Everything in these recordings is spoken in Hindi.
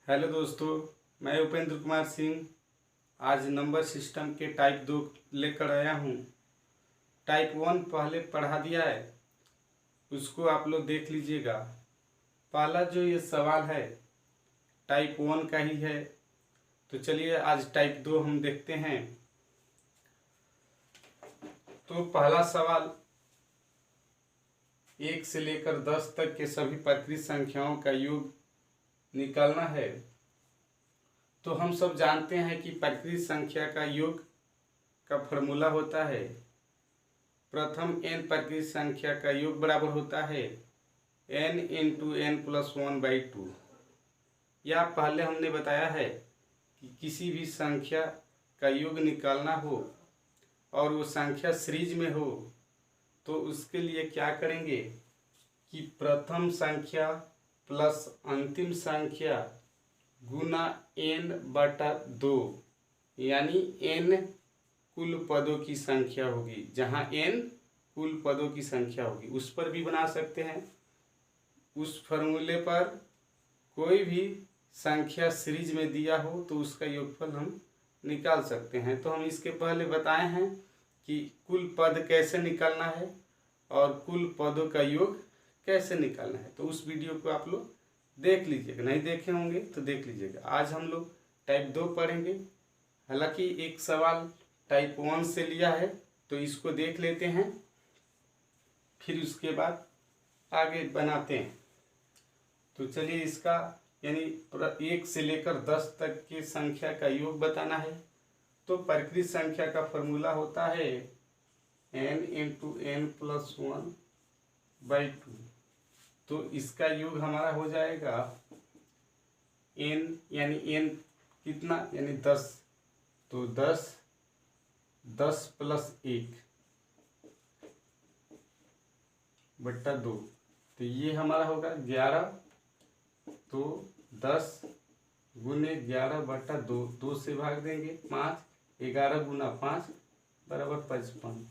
हेलो दोस्तों, मैं उपेंद्र कुमार सिंह आज नंबर सिस्टम के टाइप 2 लेकर आया हूँ। टाइप 1 पहले पढ़ा दिया है, उसको आप लोग देख लीजिएगा। पहला जो ये सवाल है टाइप 1 का ही है, तो चलिए आज टाइप 2 हम देखते हैं। तो पहला सवाल 1 से लेकर 10 तक के सभी प्रकृत संख्याओं का योग निकालना है। तो हम सब जानते हैं कि प्रकृत संख्या का योग का फॉर्मूला होता है प्रथम n प्रकृत संख्या का योग बराबर होता है n इंटू n प्लस 1/2। या पहले हमने बताया है कि किसी भी संख्या का योग निकालना हो और वो संख्या सीरीज में हो तो उसके लिए क्या करेंगे कि प्रथम संख्या प्लस अंतिम संख्या गुना n/2 यानी n कुल पदों की संख्या होगी। जहाँ n कुल पदों की संख्या होगी उस पर भी बना सकते हैं। उस फॉर्मूले पर कोई भी संख्या सीरीज में दिया हो तो उसका योगफल हम निकाल सकते हैं। तो हम इसके पहले बताए हैं कि कुल पद कैसे निकालना है और कुल पदों का योग कैसे निकालना है। तो उस वीडियो को आप लोग देख लीजिएगा, नहीं देखे होंगे तो देख लीजिएगा। आज हम लोग टाइप 2 पढ़ेंगे। हालांकि एक सवाल टाइप 1 से लिया है तो इसको देख लेते हैं, फिर उसके बाद आगे बनाते हैं। तो चलिए इसका यानी 1 से लेकर 10 तक की संख्या का योग बताना है। तो प्रकृत संख्या का फॉर्मूला होता है n इंटू n प्लस 1/2। तो इसका योग हमारा हो जाएगा n यानी n कितना यानी 10। तो 10 प्लस 1/2 तो ये हमारा होगा 11। तो 10 गुने 11/2, 2 से भाग देंगे 5, 11 गुना 5 बराबर 55।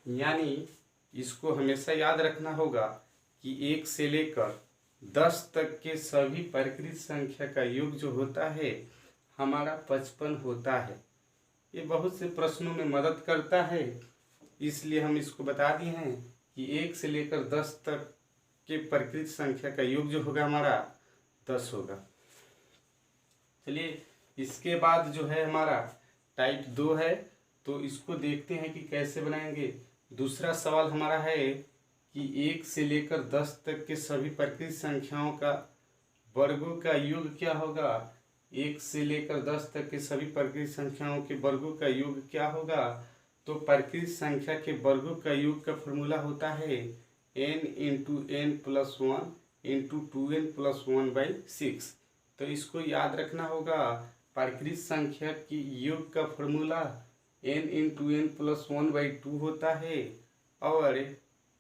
यानी इसको हमेशा याद रखना होगा कि 1 से लेकर 10 तक के सभी प्रकृत संख्या का योग जो होता है हमारा 55 होता है। ये बहुत से प्रश्नों में मदद करता है, इसलिए हम इसको बता दिए हैं कि 1 से लेकर 10 तक के प्रकृत संख्या का योग जो होगा हमारा 10 होगा। चलिए इसके बाद जो है हमारा टाइप 2 है, तो इसको देखते हैं कि कैसे बनाएंगे। दूसरा सवाल हमारा है कि 1 से लेकर 10 तक के सभी प्रकृत संख्याओं का वर्गों का योग क्या होगा। 1 से लेकर 10 तक के सभी प्रकृत संख्याओं के वर्गों का योग क्या होगा। तो प्रकृत संख्या के वर्गों का योग का फॉर्मूला होता है n into n plus 1 into 2n plus 1/6। तो इसको याद रखना होगा। प्रकृत संख्या की योग का formula n into n plus 1/2 होता है। और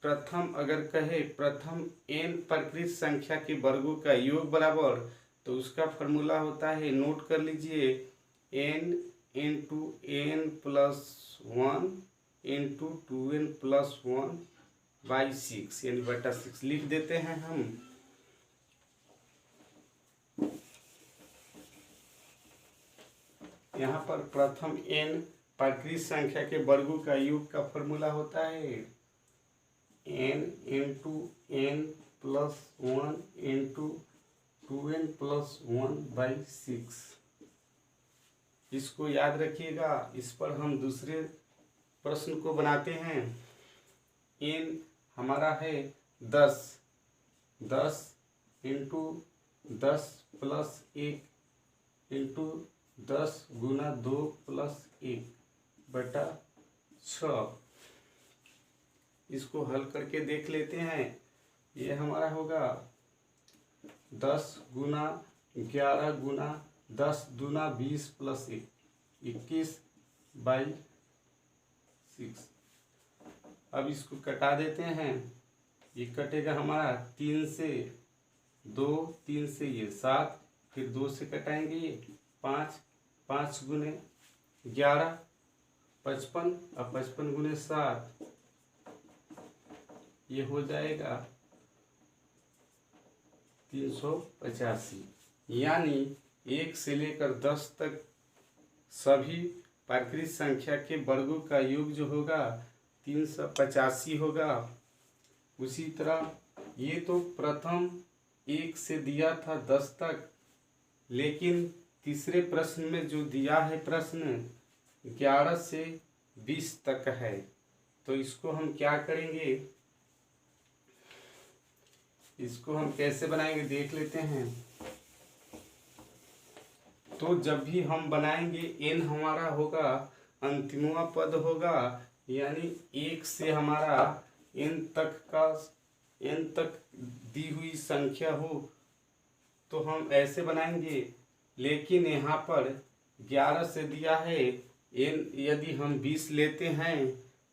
प्रथम अगर कहे प्रथम n प्रकृत संख्या के वर्गों का योग बराबर, तो उसका फॉर्मूला होता है, नोट कर लीजिए, n into n plus 1 into 2n plus 1/6 यानी बटा 6 लिख देते हैं हम। यहाँ पर प्रथम n प्रकृत संख्या के वर्गों का योग का फॉर्मूला होता है n into n plus 1 into 2n plus 1/6। इसको याद रखिएगा। इस पर हम दूसरे प्रश्न को बनाते हैं। n हमारा है 10 इंटू 10 प्लस 1 इंटू 10 गुना 2 प्लस 1/6। इसको हल करके देख लेते हैं। ये हमारा होगा 10 गुना 11 गुना 10 दूना 20 प्लस 1 21/6। अब इसको कटा देते हैं। ये कटेगा हमारा 3 से 2, 3 से ये 7, फिर 2 से कटाएंगे ये 5, 5 गुने 11 55, अब 55 गुने 7 ये हो जाएगा 385। यानी 1 से लेकर 10 तक सभी प्राकृत संख्या के वर्गों का योग जो होगा 385 होगा। उसी तरह ये तो प्रथम 1 से दिया था 10 तक, लेकिन तीसरे प्रश्न में जो दिया है प्रश्न 11 से 20 तक है। तो इसको हम क्या करेंगे, इसको हम कैसे बनाएंगे देख लेते हैं। तो जब भी हम बनाएंगे n हमारा होगा अंतिमवा पद होगा, यानी 1 से हमारा n तक दी हुई संख्या हो तो हम ऐसे बनाएंगे। लेकिन यहाँ पर 11 से दिया है n, यदि हम 20 लेते हैं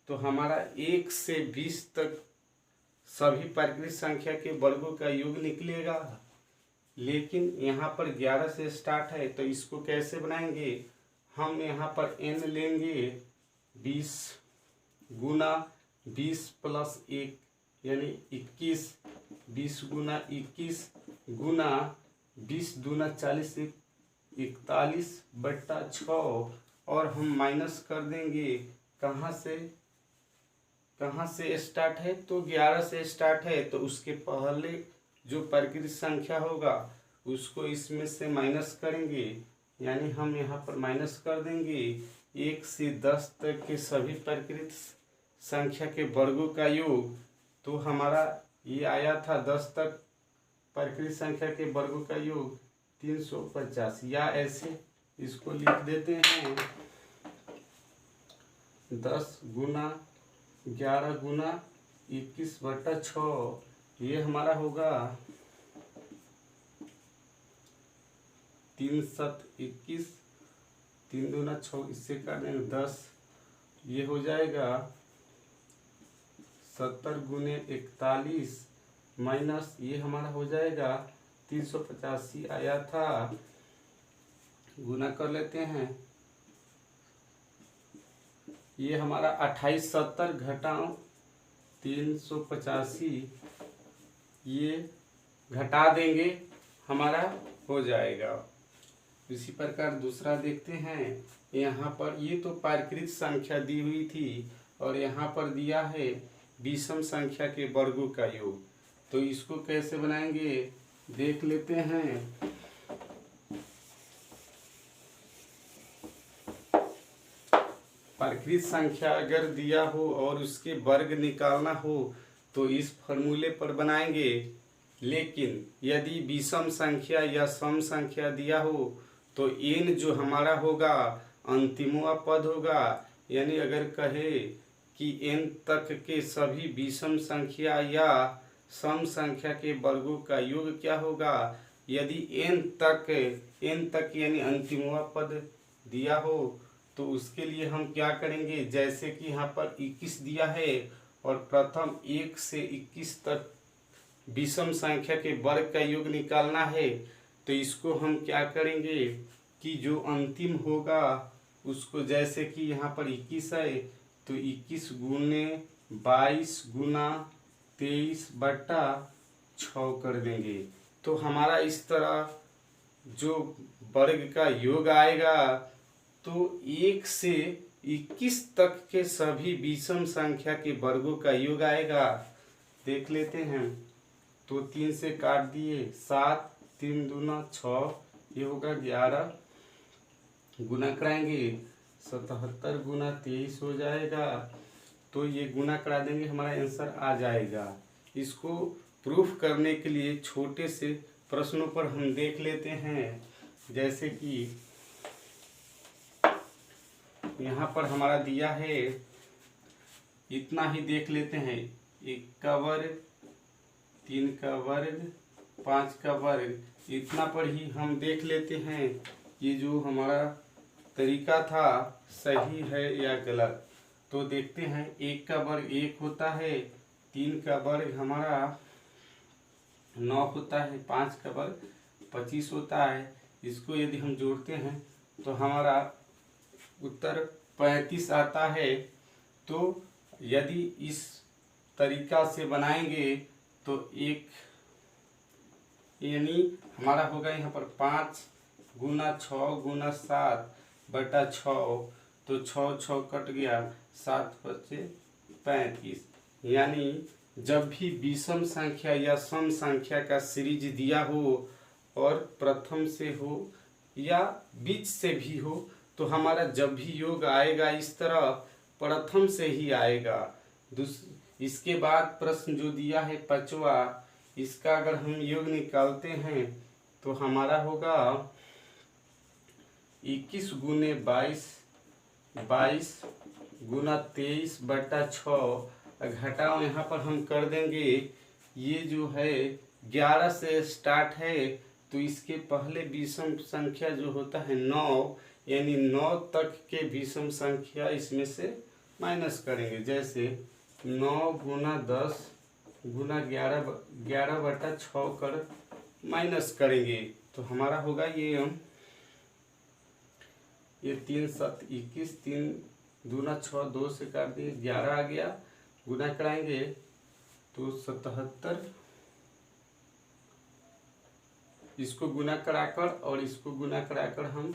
तो हमारा 1 से 20 तक सभी प्राकृत संख्या के वर्गों का योग निकलेगा। लेकिन यहाँ पर 11 से स्टार्ट है, तो इसको कैसे बनाएंगे। हम यहाँ पर n लेंगे 20 गुना 20 प्लस 1 यानी 21, 20 गुना 21 गुना 20 दूना 40, 41 बट्टा 6, और हम माइनस कर देंगे। कहाँ से स्टार्ट है, तो 11 से स्टार्ट है, तो उसके पहले जो प्राकृत संख्या होगा उसको इसमें से माइनस करेंगे। यानी हम यहाँ पर माइनस कर देंगे 1 से 10 तक के सभी प्राकृत संख्या के वर्गों का योग। तो हमारा ये आया था 10 तक प्राकृत संख्या के वर्गों का योग 350, या ऐसे इसको लिख देते हैं 10 गुना 11 गुना 21 बटा 6, ये हमारा होगा 3 7 21, 3 दूना 6, इससे काट देंगे 10, ये हो जाएगा 70 गुने 41 माइनस ये हमारा हो जाएगा 385 आया था, गुना कर लेते हैं। ये हमारा 28 70 घटाओ 385, ये घटा देंगे हमारा हो जाएगा। इसी प्रकार दूसरा देखते हैं। यहाँ पर ये तो प्राकृत संख्या दी हुई थी और यहाँ पर दिया है विषम संख्या के वर्गों का योग। तो इसको कैसे बनाएंगे देख लेते हैं। प्राकृत संख्या अगर दिया हो और उसके वर्ग निकालना हो तो इस फॉर्मूले पर बनाएंगे। लेकिन यदि विषम संख्या या सम संख्या दिया हो तो n जो हमारा होगा अंतिमवा पद होगा। यानी अगर कहे कि n तक के सभी विषम संख्या या सम संख्या के वर्गों का योग क्या होगा, यदि n तक यानी अंतिमवा पद दिया हो तो उसके लिए हम क्या करेंगे, जैसे कि यहाँ पर 21 दिया है और प्रथम 1 से 21 तक विषम संख्या के वर्ग का योग निकालना है। तो इसको हम क्या करेंगे कि जो अंतिम होगा उसको, जैसे कि यहाँ पर 21 है तो 21 गुने 22 गुना 23 बटा 6 कर देंगे। तो हमारा इस तरह जो वर्ग का योग आएगा तो 1 से 21 तक के सभी विषम संख्या के वर्गों का योग आएगा। देख लेते हैं। तो 3 से काट दिए 7, 3 दूना 6, ये होगा 11, गुना कराएंगे 77 गुना 23 हो जाएगा। तो ये गुना करा देंगे, हमारा आंसर आ जाएगा। इसको प्रूफ करने के लिए छोटे से प्रश्नों पर हम देख लेते हैं। जैसे कि यहाँ पर हमारा दिया है, इतना ही देख लेते हैं। 1 का वर्ग, 3 का वर्ग, 5 का वर्ग, इतना पर ही हम देख लेते हैं ये जो हमारा तरीका था सही है या गलत। तो देखते हैं। 1 का वर्ग 1 होता है, 3 का वर्ग हमारा 9 होता है, 5 का वर्ग 25 होता है। इसको यदि हम जोड़ते हैं तो हमारा उत्तर 35 आता है। तो यदि इस तरीका से बनाएंगे तो एक यानी हमारा होगा यहाँ पर 5 गुना 6 गुना 7 बटा 6, तो 6 6 कट गया, 7 बचे 35। यानी जब भी विषम संख्या या सम संख्या का सीरीज दिया हो और प्रथम से हो या बीच से भी हो, तो हमारा जब भी योग आएगा इस तरह प्रथम से ही आएगा। इसके बाद प्रश्न जो दिया है पांचवा, इसका अगर हम योग निकालते हैं तो हमारा होगा 21 गुने 22, 22 गुना 23 बटा 6, घटाओ यहाँ पर हम कर देंगे। ये जो है 11 से स्टार्ट है, तो इसके पहले विषम संख्या जो होता है 9, यानी 9 तक के विषम संख्या इसमें से माइनस करेंगे। जैसे 9 गुना 10 गुना 11 बटा 6 कर माइनस करेंगे, तो हमारा होगा ये 3 7 21, 3 दूना 6, 2 से काट दिए 11 आ गया, गुना कराएंगे तो 77, इसको गुना कराकर और इसको गुना कराकर हम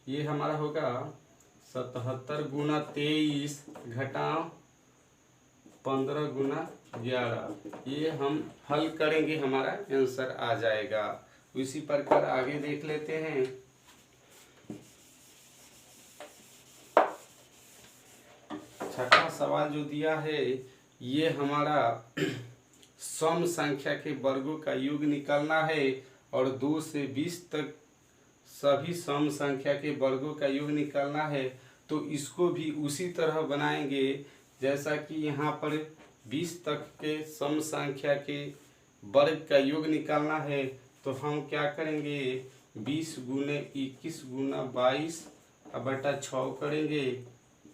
ये हमारा होगा 77 गुना 23 घटाओ 15 गुना 11, ये हम हल करेंगे, हमारा आंसर आ जाएगा। इसी प्रकार आगे देख लेते हैं। छठा सवाल जो दिया है, ये हमारा सम संख्या के वर्गों का योग निकालना है और 2 से 20 तक सभी सम संख्या के वर्गों का योग निकालना है। तो इसको भी उसी तरह बनाएंगे जैसा कि यहाँ पर 20 तक के सम संख्या के वर्ग का योग निकालना है। तो हम क्या करेंगे, 20 गुने 21 गुना 22 बटा 6 करेंगे,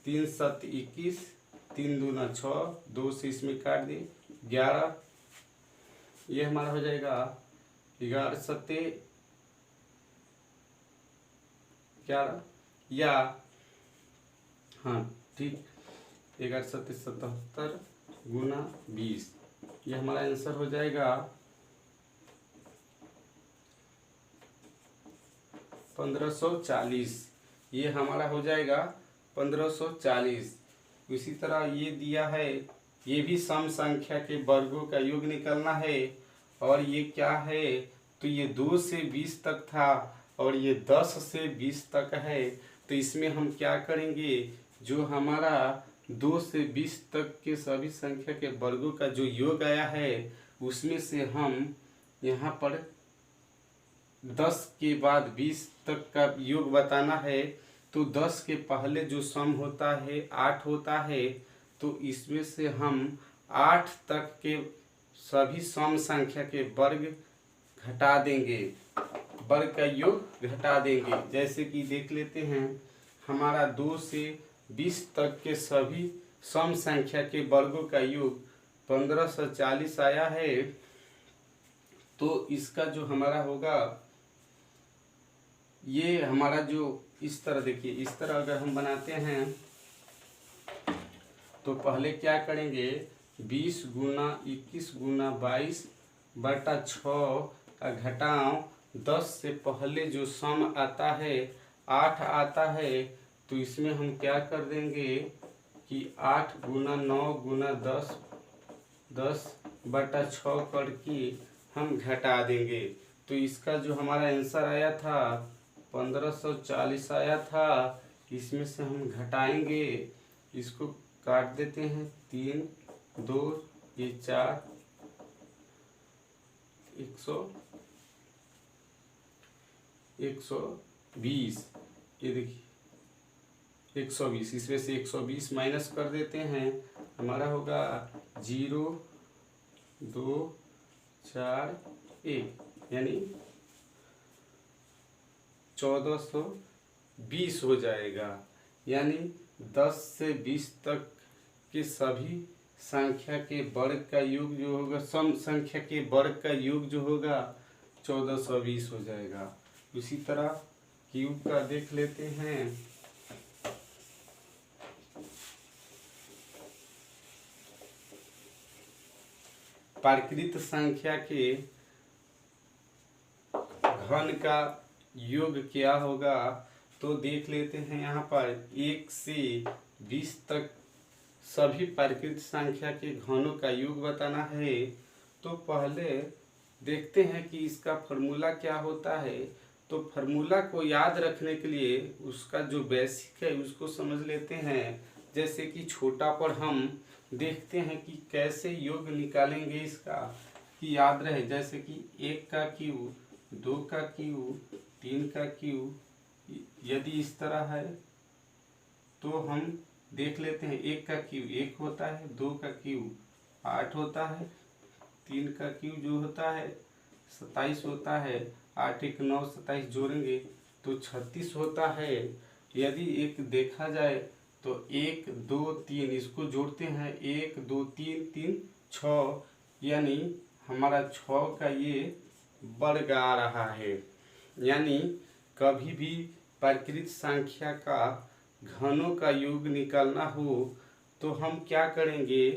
3 7 21, 3 दूना 6, 2 से इसमें काट दिए 11, ये हमारा हो जाएगा 11 सत्ते 11, या हाँ ठीक 11 सत्ते 77 गुना 20, ये हमारा आंसर हो जाएगा 1540। ये हमारा हो जाएगा 1540। इसी तरह ये दिया है, ये भी सम संख्या के वर्गों का योग निकालना है और ये क्या है, तो ये 2 से 20 तक था और ये 10 से 20 तक है। तो इसमें हम क्या करेंगे, जो हमारा 2 से 20 तक के सभी संख्या के वर्गों का जो योग आया है उसमें से हम यहाँ पर 10 के बाद 20 तक का योग बताना है। तो 10 के पहले जो सम होता है 8 होता है, तो इसमें से हम 8 तक के सभी सम संख्या के वर्ग घटा देंगे, वर्ग का योग घटा देंगे। जैसे कि देख लेते हैं, हमारा 2 से 20 तक के सभी सम संख्या के वर्गों का योग 1540 आया है। तो इसका जो हमारा होगा, ये हमारा जो इस तरह देखिए, इस तरह अगर हम बनाते हैं तो पहले क्या करेंगे, 20 गुना 21 गुना 22 बटा 6 का घटाओ 10 से पहले जो सम आता है 8 आता है। तो इसमें हम क्या कर देंगे कि 8 गुना 9 गुना 10 10 बटा 6 करके हम घटा देंगे। तो इसका जो हमारा आंसर आया था 1540 आया था। इसमें से हम घटाएंगे, इसको काट देते हैं, 3 2 ये 4 120, ये देखिए 120, इसमें से 120 माइनस कर देते हैं, हमारा होगा 0 2 4 1, यानी 1420 हो जाएगा। यानी 10 से 20 तक के सभी संख्या के वर्ग का योग जो होगा, सम संख्या के वर्ग का योग जो होगा 1420 हो जाएगा। उसी तरह क्यूब का देख लेते हैं। प्राकृत संख्या के घन का योग क्या होगा, तो देख लेते हैं। यहाँ पर 1 से 20 तक सभी प्राकृत संख्या के घनों का योग बताना है। तो पहले देखते हैं कि इसका फॉर्मूला क्या होता है। तो फॉर्मूला को याद रखने के लिए उसका जो बेसिक है उसको समझ लेते हैं। जैसे कि छोटा पर हम देखते हैं कि कैसे योग निकालेंगे इसका, कि याद रहे। जैसे कि 1 का क्यू, 2 का क्यू, 3 का क्यू, यदि इस तरह है तो हम देख लेते हैं। 1 का क्यू 1 होता है, 2 का क्यू 8 होता है, 3 का क्यू जो होता है 27 होता है, 8 1 9 27 जोड़ेंगे तो 36 होता है। यदि एक देखा जाए तो 1 2 3 इसको जोड़ते हैं, 1 2 3 3 6, यानी हमारा 6 का ये वर्ग आ रहा है। यानी कभी भी प्राकृत संख्या का घनों का योग निकालना हो तो हम क्या करेंगे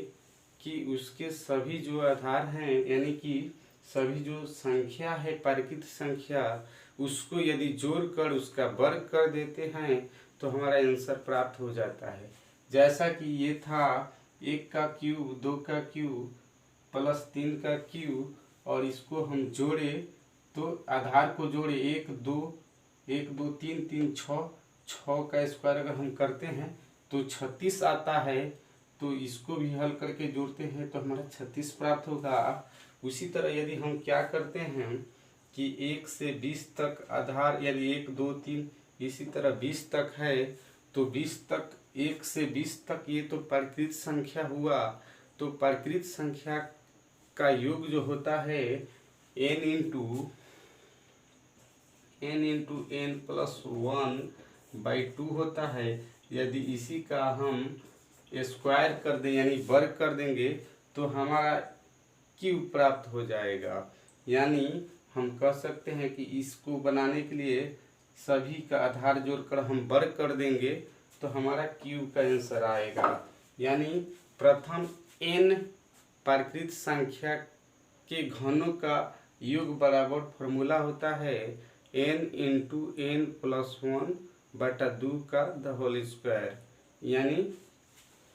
कि उसके सभी जो आधार हैं, यानी कि सभी जो संख्या है प्राकृत संख्या, उसको यदि जोड़कर उसका वर्ग कर देते हैं तो हमारा आंसर प्राप्त हो जाता है। जैसा कि ये था 1 का क्यूब, 2 का क्यूब प्लस 3 का क्यूब, और इसको हम जोड़े तो आधार को जोड़े 1 2 3 3 6 का स्क्वायर अगर हम करते हैं तो 36 आता है। तो इसको भी हल करके जोड़ते हैं तो हमारा 36 प्राप्त होगा। उसी तरह यदि हम क्या करते हैं कि 1 से 20 तक आधार, यानी 1 2 3 इसी तरह 20 तक है, तो 20 तक 1 से 20 तक ये तो प्राकृत संख्या हुआ। तो प्राकृत संख्या का योग जो होता है n इंटू n प्लस 1/2 होता है। यदि इसी का हम स्क्वायर कर दें यानी वर्ग कर देंगे तो हमारा क्यूब प्राप्त हो जाएगा। यानी हम कह सकते हैं कि इसको बनाने के लिए सभी का आधार जोड़कर हम वर्ग कर देंगे तो हमारा क्यूब का आंसर आएगा। यानी प्रथम n प्राकृत संख्या के घनों का योग बराबर फॉर्मूला होता है n इंटू n प्लस 1/2 का द होल स्क्वायर। यानी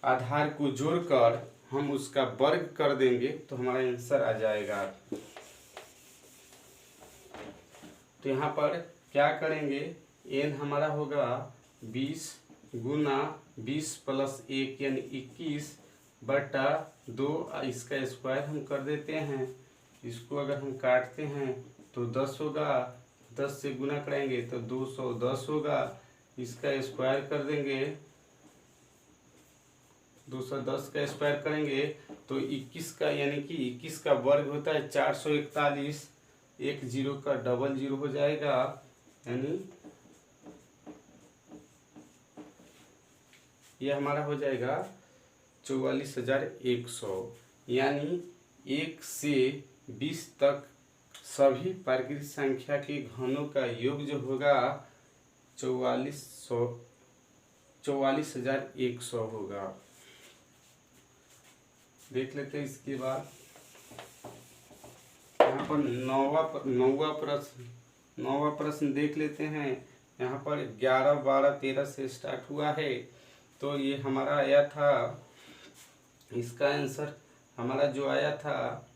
आधार को जोड़कर हम उसका वर्ग कर देंगे तो हमारा आंसर आ जाएगा। तो यहाँ पर क्या करेंगे, n हमारा होगा 20 गुना 20 प्लस 1 यानी 21/2, इसका स्क्वायर हम कर देते हैं। इसको अगर हम काटते हैं तो 10 होगा, 10 से गुना करेंगे तो 210 होगा, इसका स्क्वायर कर देंगे, 210 का स्क्वायर करेंगे तो 21 का, यानी कि 21 का वर्ग होता है 441, 10 का डबल 0 हो जाएगा, यानी ये हमारा हो जाएगा 44,100। यानी 1 से 20 तक सभी प्राकृत संख्या के घनों का योग जो होगा 44,100 होगा। देख लेते हैं। इसके बाद यहाँ पर नौवा प्रश्न देख लेते हैं। यहाँ पर 11 12 13 से स्टार्ट हुआ है। तो ये हमारा आया था, इसका आंसर हमारा जो आया था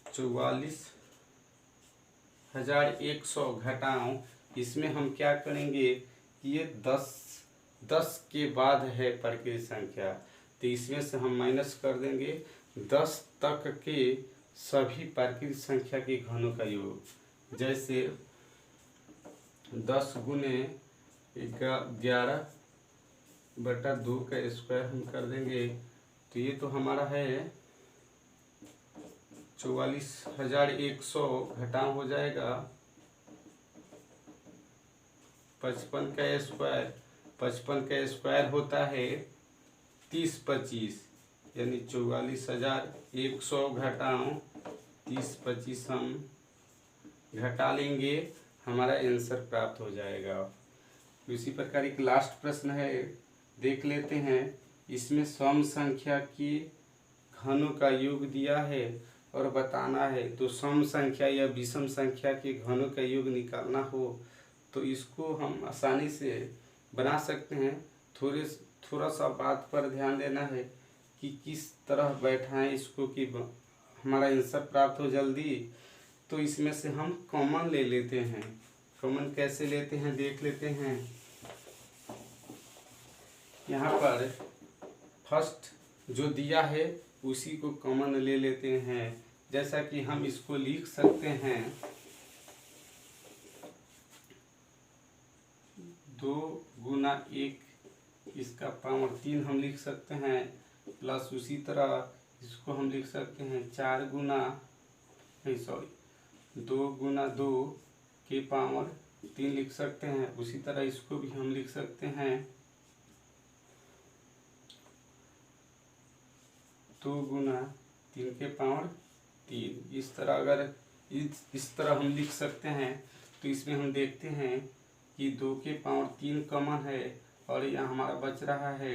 44,100 घटाओ, इसमें हम क्या करेंगे कि ये 10 के बाद है प्राकृत संख्या, तो इसमें से हम माइनस कर देंगे 10 तक के सभी प्राकृत संख्या के घनों का योग। जैसे 10 गुने 11/2 का स्क्वायर हम कर देंगे तो ये तो हमारा है 44,100 घटाव हो जाएगा 55 का स्क्वायर। 55 का स्क्वायर होता है 30-25, यानी 44,100 घटाओ 30-25 हम घटा लेंगे, हमारा आंसर प्राप्त हो जाएगा। इसी प्रकार एक लास्ट प्रश्न है, देख लेते हैं। इसमें सम संख्या की घनों का योग दिया है और बताना है, तो सम संख्या या विषम संख्या के घनों का योग निकालना हो तो इसको हम आसानी से बना सकते हैं। थोड़ा सा बात पर ध्यान देना है कि किस तरह बैठाएं इसको कि हमारा आंसर प्राप्त हो जल्दी। तो इसमें से हम कॉमन ले लेते हैं। कॉमन कैसे लेते हैं देख लेते हैं। यहाँ पर फर्स्ट जो दिया है उसी को कॉमन ले लेते हैं। जैसा कि हम इसको लिख सकते हैं 2 गुना 1 इसका पावर 3 हम लिख सकते हैं, प्लस उसी तरह इसको हम लिख सकते हैं 2 गुना 2 के पावर 3 लिख सकते हैं। उसी तरह इसको भी हम लिख सकते हैं 2 गुना 3 के पावर 3। इस तरह अगर इस तरह हम लिख सकते हैं तो इसमें हम देखते हैं कि 2 के पावर 3 कॉमन है और यहाँ हमारा बच रहा है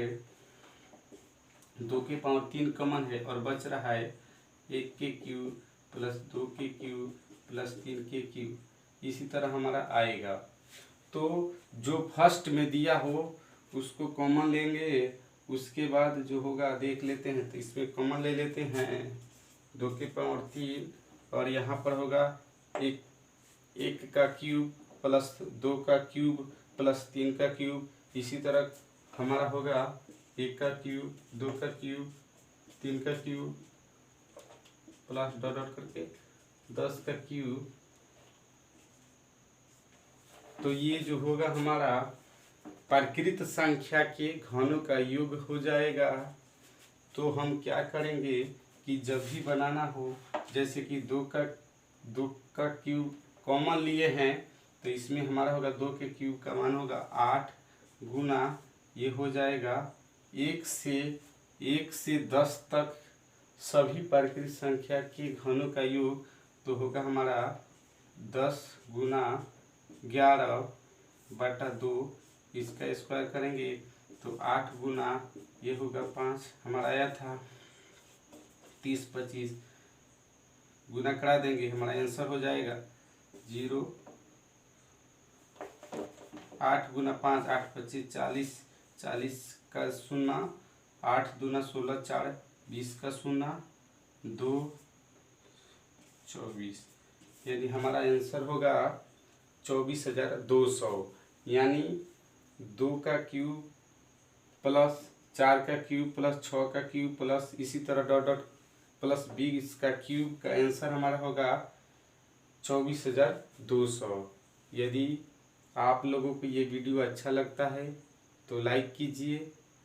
2 के पावर 3 कॉमन है और बच रहा है 1 के क्यूब प्लस 2 के क्यूब प्लस 3 के क्यूब। इसी तरह हमारा आएगा। तो जो फर्स्ट में दिया हो उसको कॉमन लेंगे, उसके बाद जो होगा देख लेते हैं। तो इसमें कॉमन ले लेते हैं 2 के पावर 3 और यहाँ पर होगा 1 का क्यूब प्लस 2 का क्यूब प्लस 3 का क्यूब। इसी तरह हमारा होगा 1 का क्यूब 2 का क्यूब 3 का क्यूब प्लस डॉट डॉट करके 10 का क्यूब। तो ये जो होगा हमारा प्रकृत संख्या के घनों का योग हो जाएगा। तो हम क्या करेंगे कि जब भी बनाना हो, जैसे कि 2 का क्यूब कॉमन लिए हैं तो इसमें हमारा होगा 2 के क्यूब का मान होगा 8 गुना ये हो जाएगा 1 से 10 तक सभी प्रकृत संख्या के घनों का योग। तो होगा हमारा 10 गुना 11/2। इसका स्क्वायर करेंगे तो 8 गुना ये होगा 5 हमारा आया था 30 25 गुना करा देंगे हमारा आंसर हो जाएगा 0। 8 गुना 5 8 25 40 40 का 0 8 दूना 16 4 20 का 0 2 24 यानी हमारा आंसर होगा 24,200। यानी 2 का क्यूब प्लस 4 का क्यूब प्लस 6 का क्यूब प्लस इसी तरह डॉट डॉट प्लस 20 का क्यूब का आंसर हमारा होगा 24,200। यदि आप लोगों को ये वीडियो अच्छा लगता है तो लाइक कीजिए,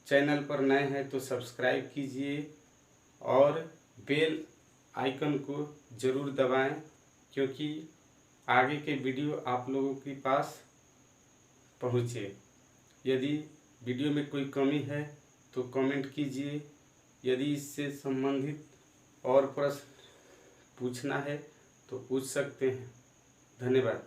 चैनल पर नए हैं तो सब्सक्राइब कीजिए और बेल आइकन को ज़रूर दबाएं, क्योंकि आगे के वीडियो आप लोगों के पास पहुँचे। यदि वीडियो में कोई कमी है तो कमेंट कीजिए। यदि इससे संबंधित और प्रश्न पूछना है तो पूछ सकते हैं। धन्यवाद।